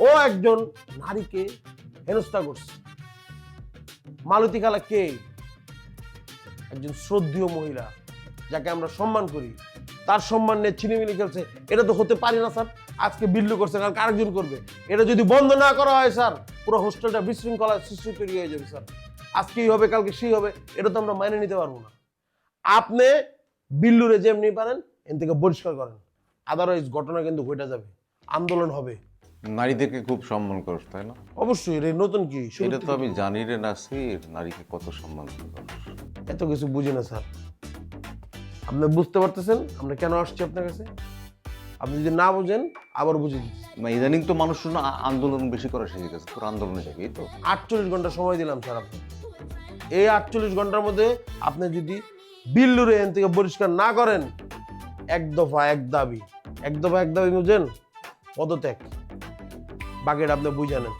ও একজন নারীকে হেনস্থা করছে। মালতী খালা কে? একজন শ্রদ্ধেয় মহিলা যাকে আমরা সম্মান করি, তার সম্মান নিয়ে ছিনিমিনি খেলছে। এটা তো হতে পারে না স্যার। আজকে বিল্লু করছে, কালকে আরেকজন করবে। এটা যদি বন্ধ না করা হয় স্যার, পুরো হোস্টেলটা বিশৃঙ্খলার সৃষ্টি তৈরি হয়ে যাবে স্যার। আজকেই হবে, কালকে সেই হবে, এটা তো আমরা মাইনে নিতে পারবো না। আপনি বিল্লুরে যেমনি পারেন এন থেকে বহিষ্কার করেন, আদারওয়াইজ ঘটনা কিন্তু ঘটে যাবে, আন্দোলন হবে। নারীদেরকে খুব সম্মান করস, তাই না? অবশ্যই, এটা নতুন কি? এটা তো আমি জানি রে নাসির, নারীকে কত সম্মান করস। এত কিছু বুঝি না স্যার। আপনি বুঝতে পারতেছেন আমরা কেন আসছি আপনার কাছে? আপনি যদি না বুঝেন আবার বুঝে দিচ্ছি। ইদানিং তো মানুষ না আন্দোলন বেশি করা শিখে গেছে, তোর আন্দোলনে যাবি তো। 48 ঘন্টা সময় দিলাম স্যার আপনি। এই 48 ঘন্টার মধ্যে আপনি যদি বিল্লুরে এখান থেকে পরিষ্কার না করেন, এক দফা এক দাবি, এক দফা এক দাবি বুঝেন, পদত্যাগ। বাকিটা আপনি বুঝে নেন।